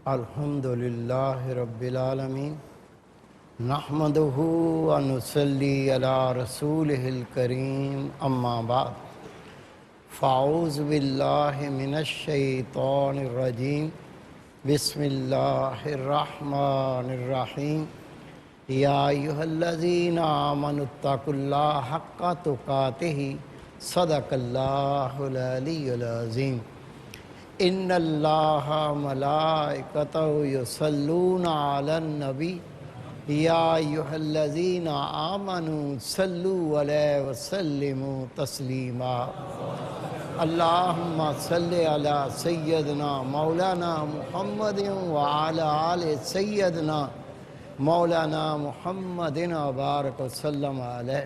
الحمد للہ رب العالمین نحمدہ و نصلی علی رسولہ الکریم اما بعد فاعوذ باللہ من الشیطان الرجیم بسم اللہ الرحمن الرحیم یا ایہا الذین آمنوا اتقوا اللہ حق تقاتہ صدق اللہ العلی العظیم ان اللہ ملائکتہ یصلون علی النبی یا ایہا الذین آمنوا صلوا علیہ وسلموا تسلیما اللہم صلی علی سیدنا مولانا محمد وعلی آل سیدنا مولانا محمد وبارک وسلم علیہ۔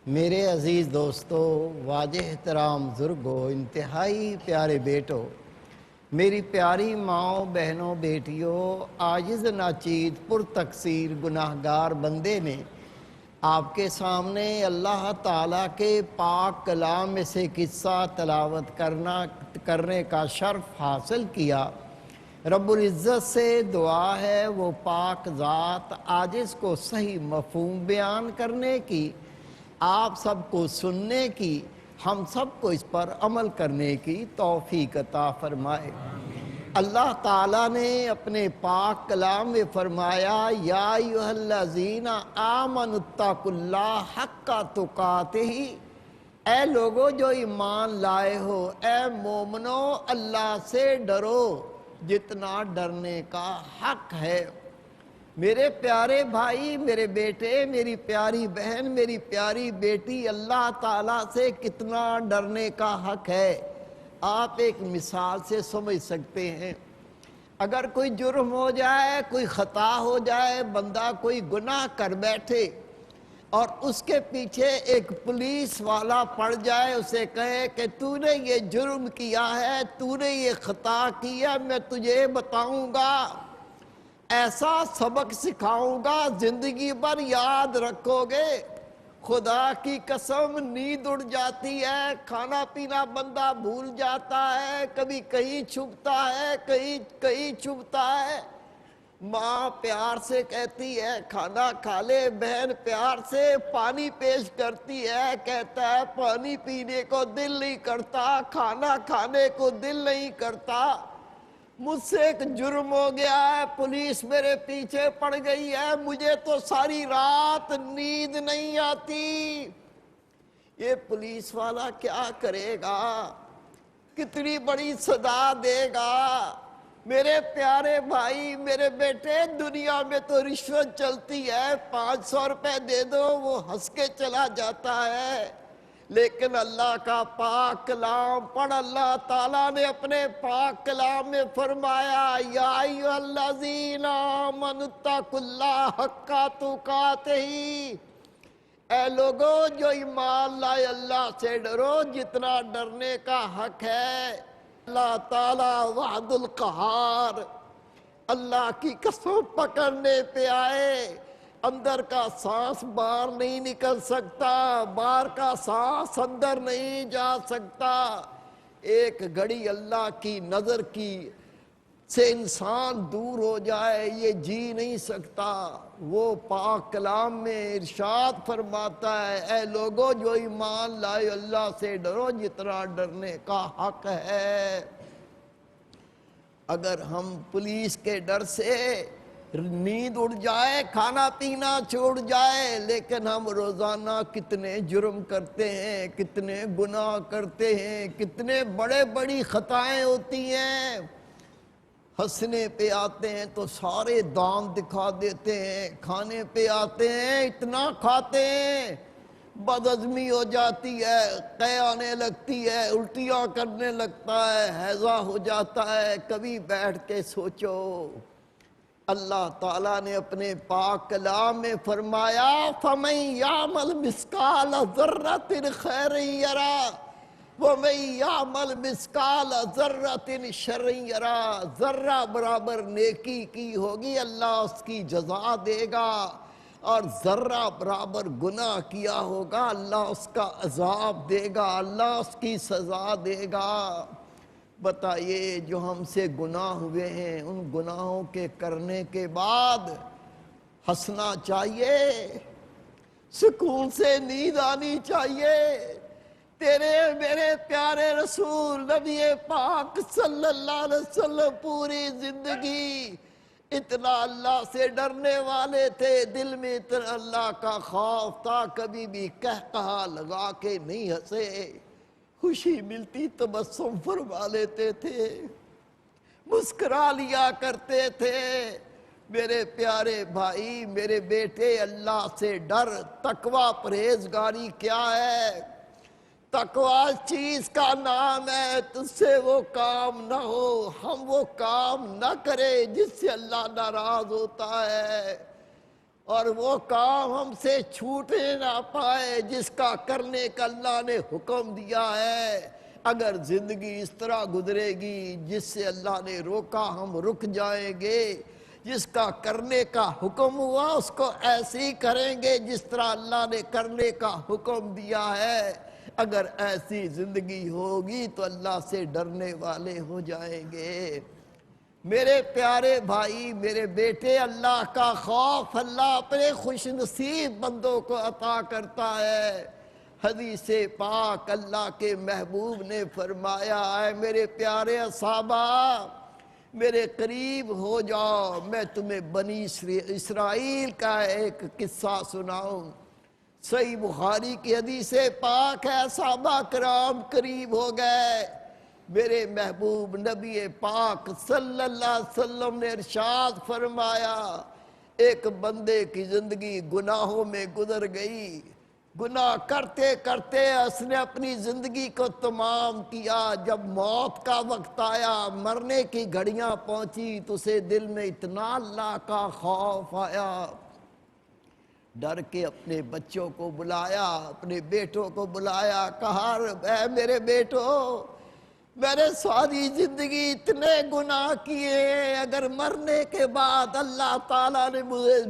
میرے عزیز دوستو، واجہ احترام بزرگو، انتہائی پیارے بیٹو، میری پیاری ماؤں، بہنوں، بیٹیوں، عاجز ناچیز پر تقصیر گناہگار بندے نے آپ کے سامنے اللہ تعالیٰ کے پاک کلام میں سے قصہ تلاوت کرنے کا شرف حاصل کیا۔ رب العزت سے دعا ہے وہ پاک ذات عاجز کو صحیح مفہوم بیان کرنے کی، آپ سب کو سننے کی، ہم سب کو اس پر عمل کرنے کی توفیق عطا فرمائے۔ اللہ تعالیٰ نے اپنے پاک کلام میں فرمایا یا ایھا الذین آمنوا اتقوا اللہ حق تقاتہ، اے لوگو جو ایمان لائے ہو، اے مومنو اللہ سے ڈرو جتنا ڈرنے کا حق ہے۔ میرے پیارے بھائی، میرے بیٹے، میری پیاری بہن، میری پیاری بیٹی، اللہ تعالیٰ سے کتنا ڈرنے کا حق ہے آپ ایک مثال سے سمجھ سکتے ہیں۔ اگر کوئی جرم ہو جائے، کوئی خطا ہو جائے، بندہ کوئی گناہ کر بیٹھے اور اس کے پیچھے ایک پولیس والا پڑ جائے، اسے کہے کہ تو نے یہ جرم کیا ہے، تو نے یہ خطا کیا، میں تجھے بتاؤں گا، ایسا سبق سکھاؤں گا زندگی بھر یاد رکھو گے۔ خدا کی قسم نیند اڑ جاتی ہے، کھانا پینا بندہ بھول جاتا ہے، کبھی کہیں چھپتا ہے، کہیں چھپتا ہے۔ ماں پیار سے کہتی ہے کھانا کھا لے، بہن پیار سے پانی پیش کرتی ہے، کہتا ہے پانی پینے کو دل نہیں کرتا، کھانا کھانے کو دل نہیں کرتا۔ مجھ سے ایک جرم ہو گیا ہے، پولیس میرے پیچھے پڑ گئی ہے، مجھے تو ساری رات نیند نہیں آتی۔ یہ پولیس والا کیا کرے گا؟ کتنی بڑی سزا دے گا؟ میرے پیارے بھائی، میرے بیٹے، دنیا میں تو رشوت چلتی ہے، 500 روپے دے دو وہ ہنس کے چلا جاتا ہے، لیکن اللہ کا پاک کلام پڑھ۔ اللہ تعالیٰ نے اپنے پاک کلام میں فرمایا یا ایھا الذین آمنوا اتقوا اللہ حق تقاتہ، اے لوگو جو ایمان لائے اللہ سے ڈرو جتنا ڈرنے کا حق ہے۔ اللہ تعالیٰ وحد القہار، اللہ کی قسم پکڑنے پہ آئے، اندر کا سانس باہر نہیں نکل سکتا، باہر کا سانس اندر نہیں جا سکتا۔ ایک گھڑی اللہ کی نظر کی سے انسان دور ہو جائے یہ جی نہیں سکتا۔ وہ پاک کلام میں ارشاد فرماتا ہے اے لوگو جو ایمان لائے اللہ سے ڈرو جتنا ڈرنے کا حق ہے۔ اگر ہم پولیس کے ڈر سے نیند اڑ جائے، کھانا پینا چھوڑ جائے، لیکن ہم روزانہ کتنے جرم کرتے ہیں، کتنے گناہ کرتے ہیں، کتنے بڑی خطائیں ہوتی ہیں۔ ہنسنے پہ آتے ہیں تو سارے دانت دکھا دیتے ہیں، کھانے پہ آتے ہیں اتنا کھاتے ہیں، بدہضمی ہو جاتی ہے، قے آنے لگتی ہے، الٹیاں کرنے لگتا ہے، ہیضہ ہو جاتا ہے۔ کبھی بیٹھ کے سوچو، اللہ تعالیٰ نے اپنے پاک کلام میں فرمایا فَمَن يَعْمَلْ مِثْقَالَ ذَرَّةٍ خَيْرًا يَرَهُ وَمَن يَعْمَلْ مِثْقَالَ ذَرَّةٍ شَرًّا يَرَهُ۔ ذرہ برابر نیکی کی ہوگی اللہ اس کی جزا دے گا، اور ذرہ برابر گناہ کیا ہوگا اللہ اس کا عذاب دے گا، اللہ اس کی سزا دے گا۔ بتائیے جو ہم سے گناہ ہوئے ہیں ان گناہوں کے کرنے کے بعد ہنسنا چاہیے، سکون سے نیند آنی چاہیے۔ تیرے میرے پیارے رسول نبی پاک صلی اللہ علیہ وسلم پوری زندگی اتنا اللہ سے ڈرنے والے تھے، دل میں اتنا اللہ کا خوف تھا، کبھی بھی قہقہا لگا کے نہیں ہنسے، خوشی ملتی تبسم فرما لیتے تھے، مسکرا لیا کرتے تھے۔ میرے پیارے بھائی، میرے بیٹے، اللہ سے ڈر۔ تقوی پرہیزگاری کیا ہے؟ تقوی چیز کا نام ہے، تجھ سے وہ کام نہ ہو، ہم وہ کام نہ کریں جس سے اللہ ناراض ہوتا ہے، اور وہ کام ہم سے چھوٹنے نہ پائے جس کا کرنے کا اللہ نے حکم دیا ہے۔ اگر زندگی اس طرح گزرے گی جس سے اللہ نے روکا ہم رک جائیں گے، جس کا کرنے کا حکم ہوا اس کو ایسے ہی کریں گے جس طرح اللہ نے کرنے کا حکم دیا ہے۔ اگر ایسی زندگی ہوگی تو اللہ سے ڈرنے والے ہو جائیں گے۔ میرے پیارے بھائی، میرے بیٹے، اللہ کا خوف اللہ اپنے خوش نصیب بندوں کو عطا کرتا ہے۔ حدیث پاک اللہ کے محبوب نے فرمایا ہے، میرے پیارے صحابہ میرے قریب ہو جاؤ، میں تمہیں بنی اسرائیل کا ایک قصہ سناؤں۔ صحیح بخاری کی حدیث پاک ہے، صحابہ کرام قریب ہو گئے۔ میرے محبوب نبی پاک صلی اللہ علیہ وسلم نے ارشاد فرمایا، ایک بندے کی زندگی گناہوں میں گزر گئی، گناہ کرتے کرتے اس نے اپنی زندگی کو تمام کیا۔ جب موت کا وقت آیا، مرنے کی گھڑیاں پہنچی تو اسے دل میں اتنا اللہ کا خوف آیا، ڈر کے اپنے بچوں کو بلایا، اپنے بیٹوں کو بلایا، کہا اے میرے بیٹو، میں نے ساری زندگی اتنے گناہ کیے ہیں، اگر مرنے کے بعد اللہ تعالیٰ نے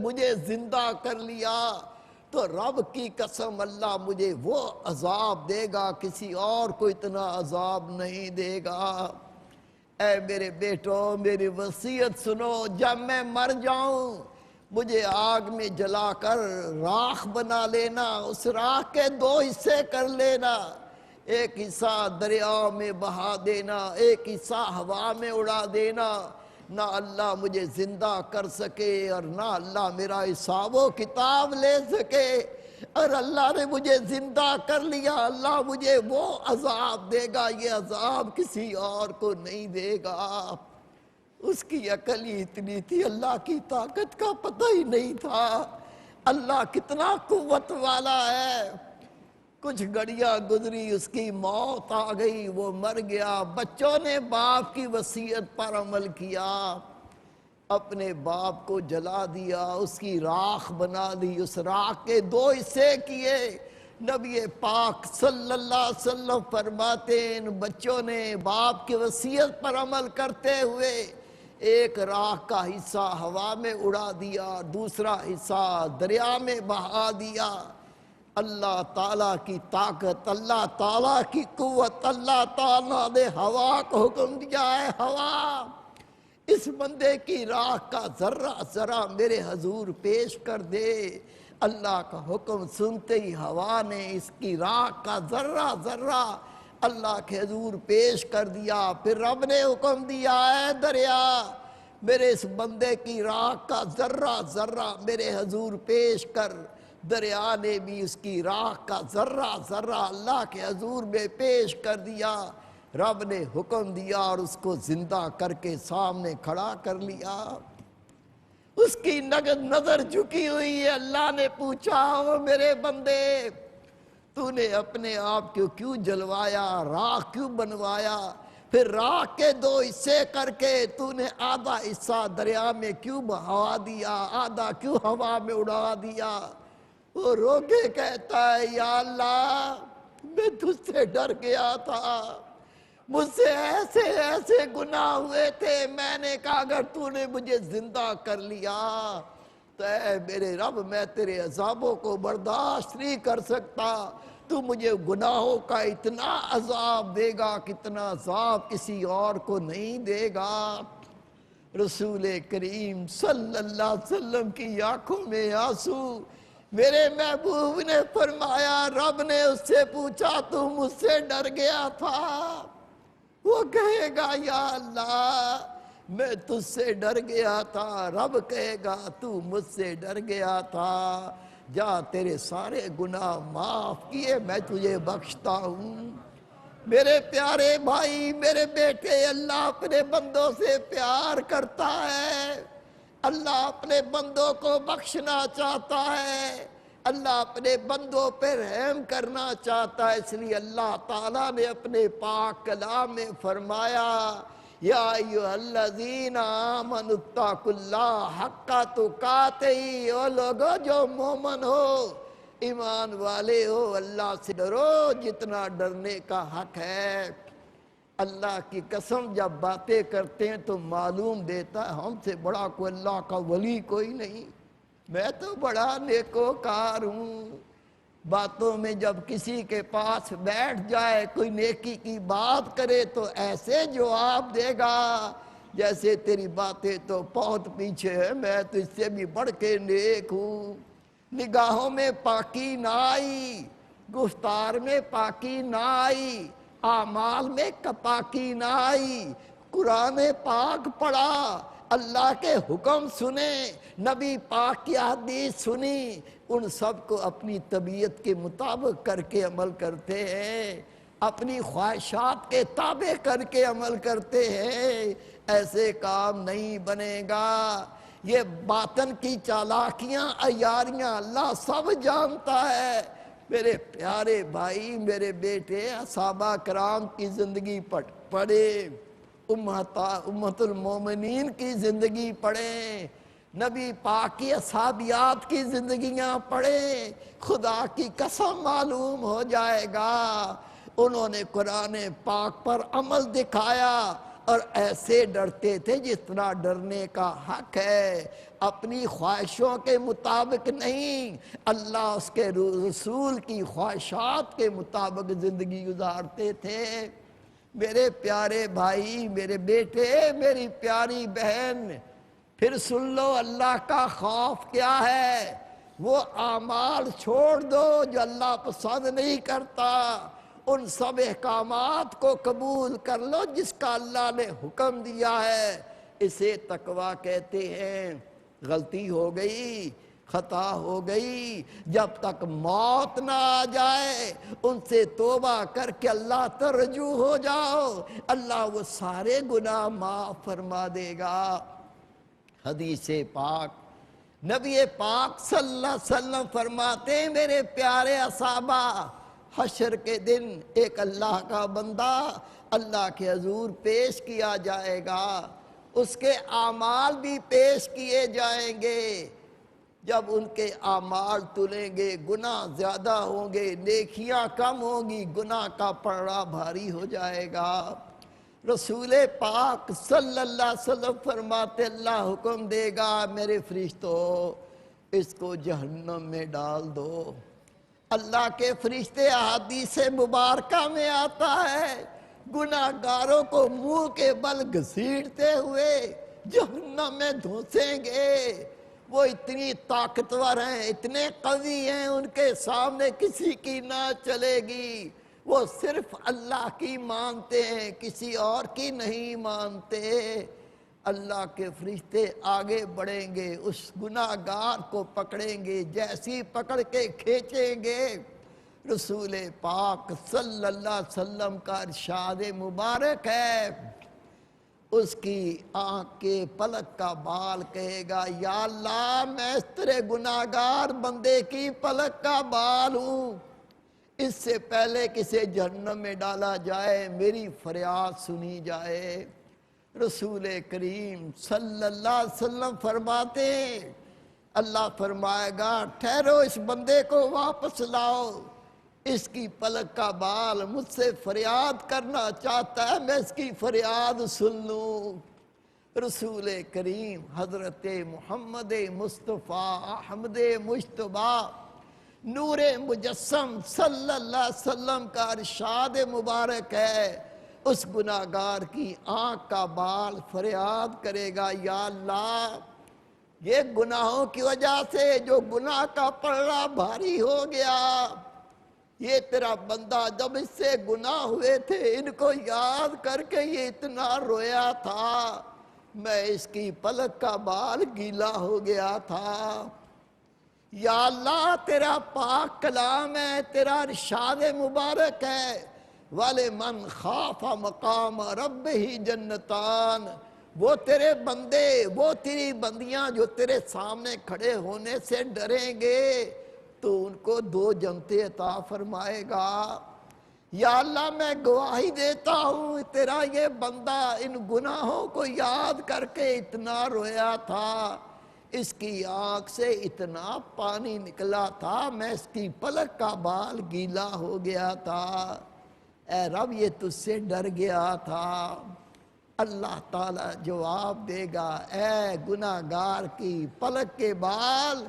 مجھے زندہ کر لیا تو رب کی قسم اللہ مجھے وہ عذاب دے گا، کسی اور کو اتنا عذاب نہیں دے گا۔ اے میرے بیٹو، میری وصیت سنو، جب میں مر جاؤں مجھے آگ میں جلا کر راکھ بنا لینا، اس راکھ کے 2 حصے کر لینا، ایک حصہ دریا میں بہا دینا، ایک حصہ ہوا میں اڑا دینا، نہ اللہ مجھے زندہ کر سکے اور نہ اللہ میرا حساب و کتاب لے سکے۔ اور اللہ نے مجھے زندہ کر لیا، اللہ مجھے وہ عذاب دے گا، یہ عذاب کسی اور کو نہیں دے گا۔ اس کی عقل ہی اتنی تھی، اللہ کی طاقت کا پتہ ہی نہیں تھا، اللہ کتنا قوت والا ہے۔ کچھ گھڑیاں گزری، اس کی موت آ گئی، وہ مر گیا۔ بچوں نے باپ کی وصیت پر عمل کیا، اپنے باپ کو جلا دیا، اس کی راکھ بنا دی، اس راکھ کے 2 حصے کیے۔ نبی پاک صلی اللہ علیہ وسلم فرماتے ہیں، ان بچوں نے باپ کی وصیت پر عمل کرتے ہوئے ایک راکھ کا حصہ ہوا میں اڑا دیا، دوسرا حصہ دریا میں بہا دیا۔ اللہ تعالیٰ کی طاقت، اللہ تعالیٰ کی قوت، اللہ تعالیٰ نے ہوا کو حکم دیا ہے، ہوا اس بندے کی راکھ کا ذرہ ذرہ میرے حضور پیش کر دے۔ اللہ کا حکم سنتے ہی ہوا نے اس کی راکھ کا ذرہ ذرہ اللہ کے حضور پیش کر دیا۔ پھر رب نے حکم دیا ہے، دریا میرے اس بندے کی راکھ کا ذرہ ذرہ میرے حضور پیش کر۔ دریا نے بھی اس کی راکھ کا ذرہ ذرہ اللہ کے حضور میں پیش کر دیا۔ رب نے حکم دیا اور اس کو زندہ کر کے سامنے کھڑا کر لیا۔ اس کی نظر جھکی ہوئی ہے۔ اللہ نے پوچھا، او میرے بندے، تو نے اپنے آپ کو کیوں جلوایا، راکھ کیوں بنوایا؟ پھر راکھ کے 2 حصے کر کے تو نے آدھا حصہ دریا میں کیوں بہا دیا، آدھا کیوں ہوا میں اڑا دیا؟ وہ رو کے کہتا ہے، یا اللہ میں تجھ سے ڈر گیا تھا، مجھ سے ایسے ایسے گناہ ہوئے تھے، میں نے کہا اگر تو نے مجھے زندہ کر لیا تو اے میرے رب میں تیرے عذابوں کو برداشت نہیں کر سکتا، تو مجھے گناہوں کا اتنا عذاب دے گا کتنا عذاب کسی اور کو نہیں دے گا۔ رسول کریم صلی اللہ علیہ وسلم کی آنکھوں میں آنسو۔ میرے محبوب نے فرمایا، رب نے اس سے پوچھا تو مجھ سے ڈر گیا تھا؟ وہ کہے گا یا اللہ میں تجھ سے ڈر گیا تھا۔ رب کہے گا تو مجھ سے ڈر گیا تھا، جا تیرے سارے گناہ معاف کیے میں تجھے بخشتا ہوں۔ میرے پیارے بھائی، میرے بیٹے، اللہ اپنے بندوں سے پیار کرتا ہے، اللہ اپنے بندوں کو بخشنا چاہتا ہے، اللہ اپنے بندوں پہ رحم کرنا چاہتا ہے۔ اس لیے اللہ تعالیٰ نے اپنے پاک کلام میں فرمایا، یا ایھا الذین آمنوا اتقوا اللہ حق تقاتہ، او لوگو جو مومن ہو، ایمان والے ہو، اللہ سے ڈرو جتنا ڈرنے کا حق ہے۔ اللہ کی قسم جب باتیں کرتے ہیں تو معلوم دیتا ہے ہم سے بڑا کوئی اللہ کا ولی کوئی نہیں، میں تو بڑا نیکوکار ہوں۔ باتوں میں جب کسی کے پاس بیٹھ جائے کوئی نیکی کی بات کرے تو ایسے جواب دے گا جیسے تیری باتیں تو بہت پیچھے ہے، میں تو اس سے بھی بڑھ کے نیک ہوں۔ نگاہوں میں پاکی نہ آئی، گفتار میں پاکی نہ آئی، اعمال میں پاکی نہ آئی، قرآن پاک پڑھا، اللہ کے حکم سنے، نبی پاک کی حدیث سنی، ان سب کو اپنی طبیعت کے مطابق کر کے عمل کرتے ہیں، اپنی خواہشات کے تابع کر کے عمل کرتے ہیں، ایسے کام نہیں بنے گا۔ یہ باطن کی چالاکیاں عیاریاں اللہ سب جانتا ہے۔ میرے پیارے بھائی، میرے بیٹے، صحابہ کرام کی زندگی پڑھے، امت المومنین کی زندگی پڑھیں، نبی پاک کی اصحابیات کی زندگیاں پڑھیں، خدا کی قسم معلوم ہو جائے گا انہوں نے قرآن پاک پر عمل دکھایا اور ایسے ڈرتے تھے جس طرح ڈرنے کا حق ہے، اپنی خواہشوں کے مطابق نہیں، اللہ اس کے رسول کی خواہشات کے مطابق زندگی گزارتے تھے۔ میرے پیارے بھائی، میرے بیٹے، میری پیاری بہن، پھر سن لو اللہ کا خوف کیا ہے۔ وہ اعمال چھوڑ دو جو اللہ پسند نہیں کرتا، ان سب احکامات کو قبول کر لو جس کا اللہ نے حکم دیا ہے، اسے تقویٰ کہتے ہیں۔ غلطی ہو گئی، خطا ہو گئی، جب تک موت نہ آ جائے ان سے توبہ کر کے اللہ تر رجوع ہو جاؤ، اللہ وہ سارے گناہ معاف فرما دے گا۔ حدیث پاک، نبی پاک صلی اللہ علیہ وسلم فرماتے ہیں، میرے پیارے اصحابہ، حشر کے دن ایک اللہ کا بندہ اللہ کے حضور پیش کیا جائے گا، اس کے اعمال بھی پیش کیے جائیں گے۔ جب ان کے اعمال تلیں گے گناہ زیادہ ہوں گے، نیکیاں کم ہوں گی، گناہ کا پڑا بھاری ہو جائے گا۔ رسول پاک صلی اللہ علیہ وسلم فرماتے اللہ حکم دے گا، میرے فرشتوں اس کو جہنم میں ڈال دو۔ اللہ کے فرشتے احادیث مبارکہ میں آتا ہے گناہ گاروں کو منہ کے بل گھسیٹتے ہوئے جہنم میں دھونسیں گے۔ وہ اتنی طاقتور ہیں، اتنے قوی ہیں، ان کے سامنے کسی کی نہ چلے گی، وہ صرف اللہ کی مانتے ہیں، کسی اور کی نہیں مانتے۔ اللہ کے فرشتے آگے بڑھیں گے، اس گناہ گار کو پکڑیں گے، جیسی پکڑ کے کھینچیں گے۔ رسول پاک صلی اللہ علیہ وسلم کا ارشاد مبارک ہے، اس کی آنکھ کے پلک کا بال کہے گا، یا اللہ میں اس تیرے گناہ گار بندے کی پلک کا بال ہوں، اس سے پہلے کسے جہنم میں ڈالا جائے میری فریاد سنی جائے۔ رسول کریم صلی اللہ علیہ وسلم فرماتے ہیں، اللہ فرمائے گا ٹھہرو، اس بندے کو واپس لاؤ، اس کی پلک کا بال مجھ سے فریاد کرنا چاہتا ہے، میں اس کی فریاد سن لوں۔ رسول کریم حضرت محمد مصطفیٰ احمد مجتبیٰ نور مجسم صلی اللہ علیہ وسلم کا ارشاد مبارک ہے، اس گناہگار کی آنکھ کا بال فریاد کرے گا، یا اللہ یہ گناہوں کی وجہ سے جو گناہ کا پلڑا بھاری ہو گیا، یہ تیرا بندہ جب اس سے گناہ ہوئے تھے ان کو یاد کر کے یہ اتنا رویا تھا، میں اس کی پلک کا بال گیلا ہو گیا تھا۔ یا اللہ تیرا پاک کلام ہے، تیرا ارشاد مبارک ہے، وَلِمَنْ خَافَ مَقَامَ رَبِّهِ جَنَّتَانِ، وہ تیرے بندے، وہ تیری بندیاں جو تیرے سامنے کھڑے ہونے سے ڈریں گے تو ان کو 2 جنتیں عطا فرمائے گا۔ یا اللہ میں گواہی دیتا ہوں تیرا یہ بندہ ان گناہوں کو یاد کر کے اتنا رویا تھا، اس کی آنکھ سے اتنا پانی نکلا تھا، میں اس کی پلک کا بال گیلا ہو گیا تھا، اے رب یہ تجھ سے ڈر گیا تھا۔ اللہ تعالیٰ جواب دے گا، اے گناہگار کی پلک کے بال،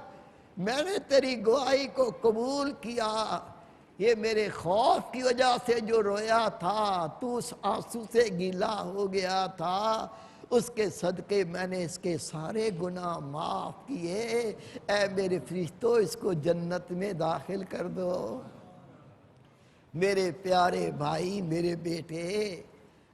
میں نے تیری گواہی کو قبول کیا، یہ میرے خوف کی وجہ سے جو رویا تھا، تو اس آنسو سے گیلا ہو گیا تھا، اس کے صدقے میں نے اس کے سارے گناہ معاف کیے، اے میرے فرشتوں اس کو جنت میں داخل کر دو۔ میرے پیارے بھائی، میرے بیٹے،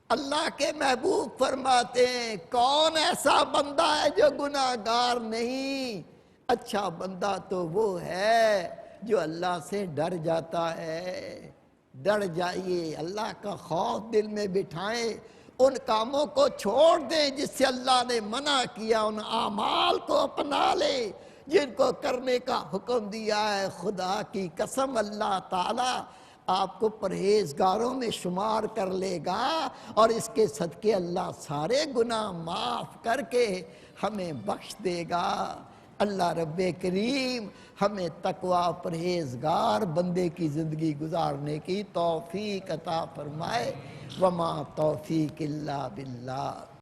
اللہ کے محبوب فرماتے ہیں کون ایسا بندہ ہے جو گناہگار نہیں؟ اچھا بندہ تو وہ ہے جو اللہ سے ڈر جاتا ہے۔ ڈر جائیے، اللہ کا خوف دل میں بٹھائیں، ان کاموں کو چھوڑ دیں جس سے اللہ نے منع کیا، ان اعمال کو اپنا لیں جن کو کرنے کا حکم دیا ہے۔ خدا کی قسم اللہ تعالیٰ آپ کو پرہیزگاروں میں شمار کر لے گا، اور اس کے صدقے اللہ سارے گناہ معاف کر کے ہمیں بخش دے گا۔ اللہ رب کریم ہمیں تقوی پرہیزگار بندے کی زندگی گزارنے کی توفیق عطا فرمائے۔ وما توفیق الا باللہ۔